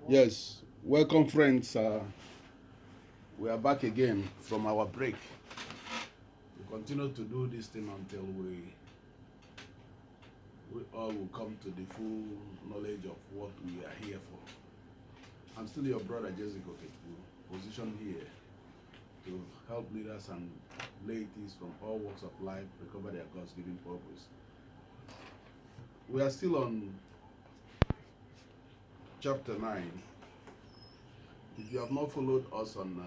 Yes, welcome friends. We are back again from our break. We continue to do this thing until we all will come to the full knowledge of what we are here for. I'm still your brother Jessica Ketbu, positioned here to help leaders and ladies from all walks of life recover their God's-given purpose. We are still on chapter 9. If you have not followed us on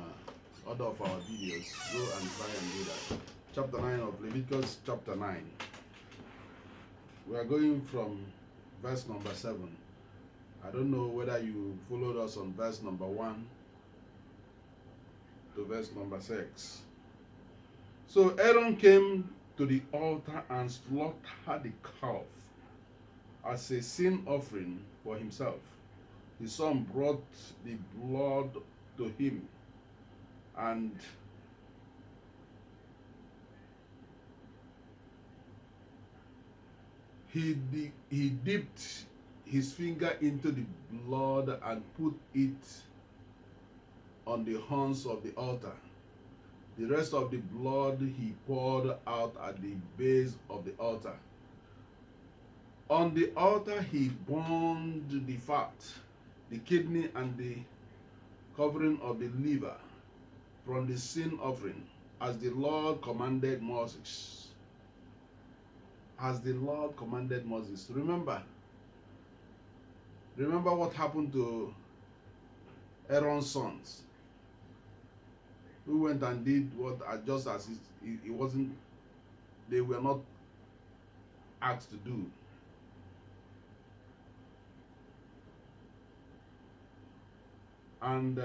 other of our videos, go and try and do that. Chapter 9 of Leviticus, chapter 9. We are going from verse number 7. I don't know whether you followed us on verse number 1 to verse number 6. So Aaron came to the altar and slaughtered the calf as a sin offering for himself. His son brought the blood to him, and he dipped his finger into the blood and put it on the horns of the altar. The rest of the blood he poured out at the base of the altar. On the altar he burned the fat, the kidney, and the covering of the liver from the sin offering, as the Lord commanded Moses. As the Lord commanded Moses. Remember what happened to Aaron's sons, who went and did what just as it wasn't, they were not asked to do. And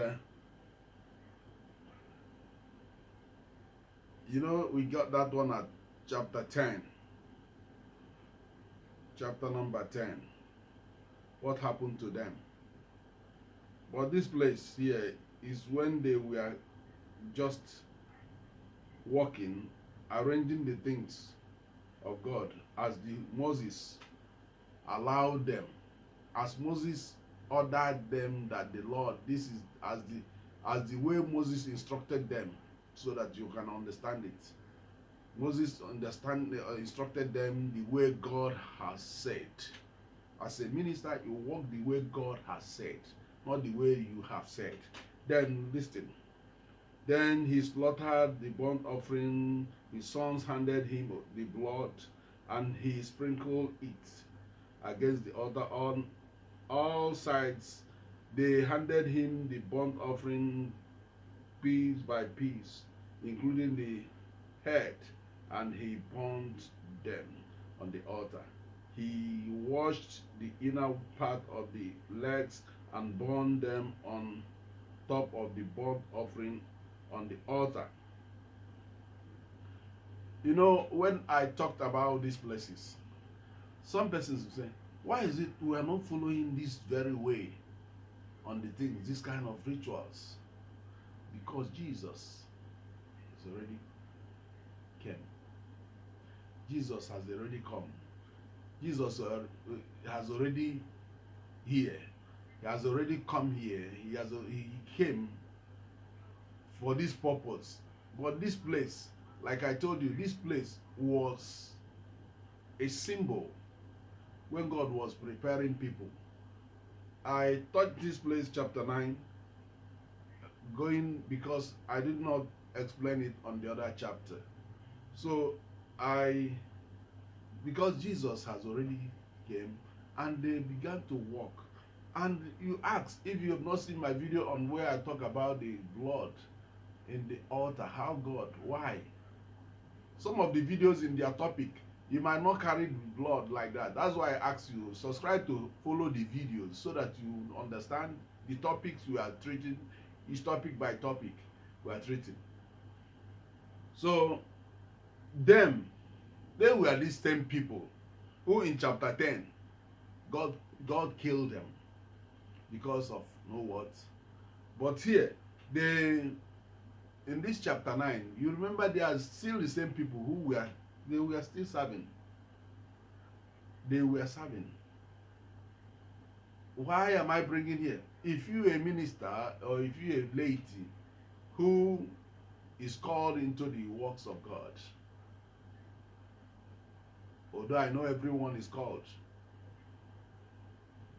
we got that one at chapter 10. Chapter number 10. What happened to them? But this place here is when they were just walking, arranging the things of God as Moses allowed them. As Moses ordered them that the Lord, this is as the way Moses instructed them, so that you can understand it. Moses instructed them the way God has said. As a minister, you walk the way God has said, not the way you have said. Then listen. Then he slaughtered the burnt offering. His sons handed him the blood, and he sprinkled it against the altar on all sides. They handed him the burnt offering piece by piece, including the head, and he burned them on the altar. He washed the inner part of the legs and burned them on top of the burnt offering on the altar. When I talked about these places, some persons will say, why is it we are not following this very way on the things, this kind of rituals? Because Jesus has already came. Jesus has already come. Jesus has already here. He has already come here. He came for this purpose. But this place, like I told you, this place was a symbol when God was preparing people. I taught this place, chapter 9, because I did not explain it on the other chapter. So because Jesus has already came, and they began to walk. And you ask, if you have not seen my video on where I talk about the blood in the altar, how God, why? Some of the videos in their topic, you might not carry blood like that. That's why I ask you, subscribe to follow the videos so that you understand the topics we are treating, each topic by topic we are treating. So, they were these 10 people who in chapter 10, God killed them because of no what. But here, in this chapter 9, you remember they are still the same people they were still serving. They were serving. Why am I bringing here? If you a minister or if you a laity who is called into the works of God, although I know everyone is called,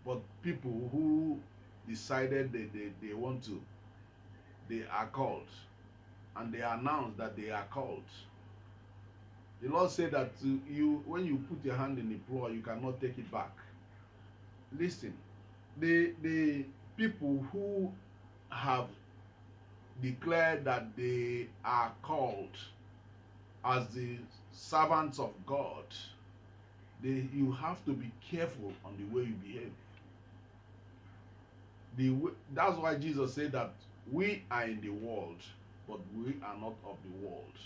but people who decided they want to, they are called, and they announce that they are called. The Lord said that you, when you put your hand in the plow, you cannot take it back. Listen, the people who have declared that they are called as the servants of God, you have to be careful on the way you behave. That's why Jesus said that we are in the world, but we are not of the world.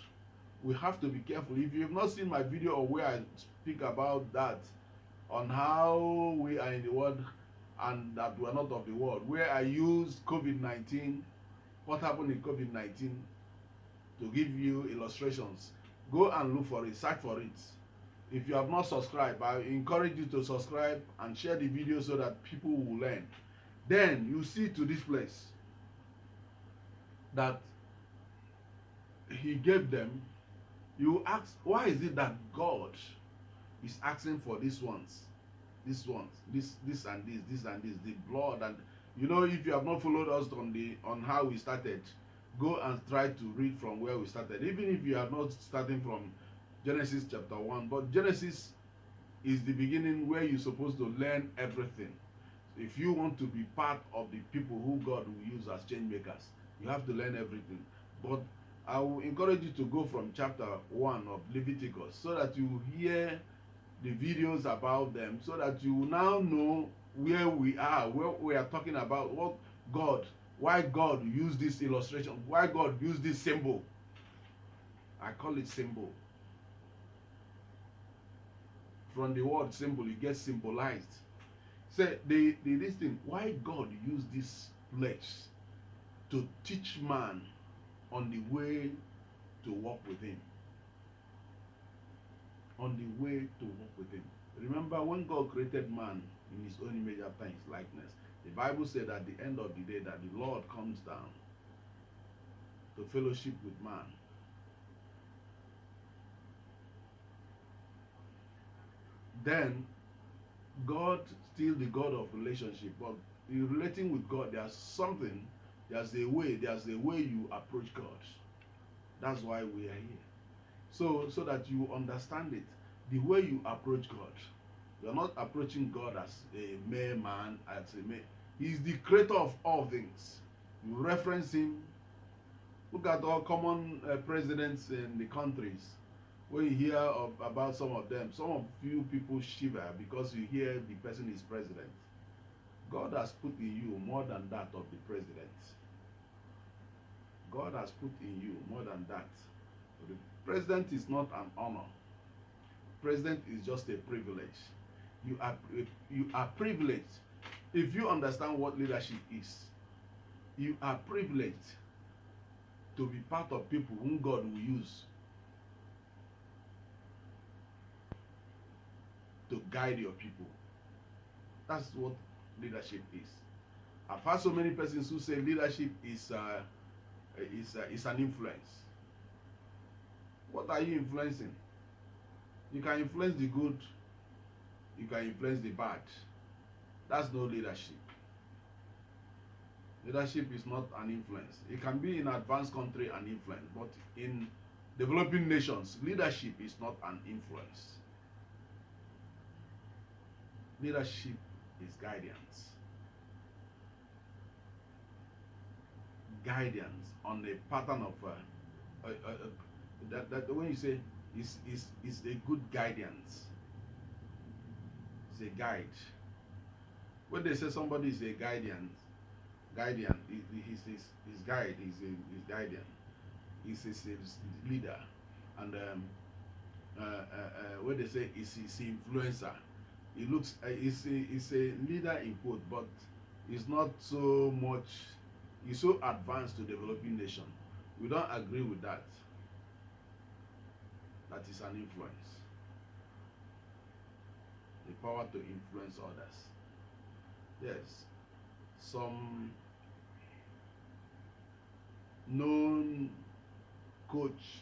We have to be careful. If you have not seen my video or where I speak about that, on how we are in the world and that we are not of the world, where I used COVID-19, what happened in COVID-19, to give you illustrations. Go and look for it, search for it. If you have not subscribed, I encourage you to subscribe and share the video so that people will learn. Then you see to this place that he gave them. You ask, why is it that God is asking for these ones, this and this, the blood? And you know, if you have not followed us on how we started, go and try to read from where we started. Even if you are not starting from Genesis chapter 1, but Genesis is the beginning where you're supposed to learn everything. If you want to be part of the people who God will use as change makers, you have to learn everything. But I will encourage you to go from chapter 1 of Leviticus so that you hear the videos about them, so that you now know where we are, what we are talking about, why God used this illustration, why God used this symbol. I call it symbol. From the word symbol, it gets symbolized. Say this thing, why God used this place to teach man on the way to walk with him. On the way to walk with him. Remember, when God created man in his own image after his likeness, the Bible said at the end of the day that the Lord comes down to fellowship with man. Then God, still the God of relationship, but in relating with God, there's a way you approach God. That's why we are here. So that you understand it. The way you approach God, you're not approaching God as a mere man, He's the creator of all things. You reference him. Look at all common presidents in the countries. When you hear about some of them, some of you people shiver because you hear the person is president. God has put in you more than that of the president. God has put in you more than that. The president is not an honor. President is just a privilege. You are privileged. If you understand what leadership is, you are privileged to be part of people whom God will use to guide your people. That's what leadership is. I've heard so many persons who say leadership is an influence. What are you influencing? You can influence the good, you can influence the bad. That's no leadership. Leadership is not an influence. It can be in advanced country an influence, but in developing nations, leadership is not an influence. Leadership is guidance. Guidance on a pattern of that when you say is a good guidance. It's a guide. When they say somebody is a guardian, his guide, his guardian, he's his leader, and when they say is his influencer, it looks is a leader in quote, but it's not so much. He's so advanced to developing nation. We don't agree with that. That is an influence. The power to influence others. Yes. Some known coach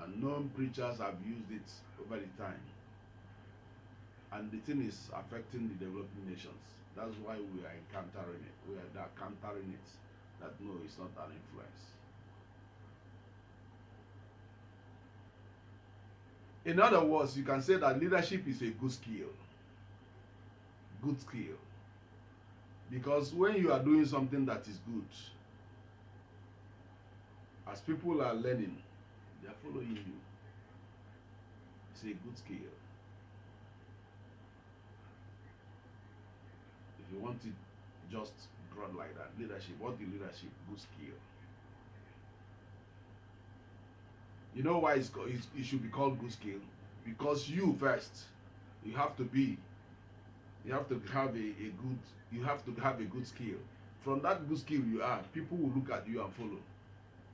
and known preachers have used it over the time. And the thing is affecting the developing nations. That's why we are encountering it. We are countering it. That no, it's not an influence. In other words, you can say that leadership is a good skill. Good skill. Because when you are doing something that is good, as people are learning, they are following you. It's a good skill. If you want it just broad like that, leadership, what is leadership? Good skill. You know why it should be called good skill? Because you first, you have to have a good skill. From that good skill you have, people will look at you and follow.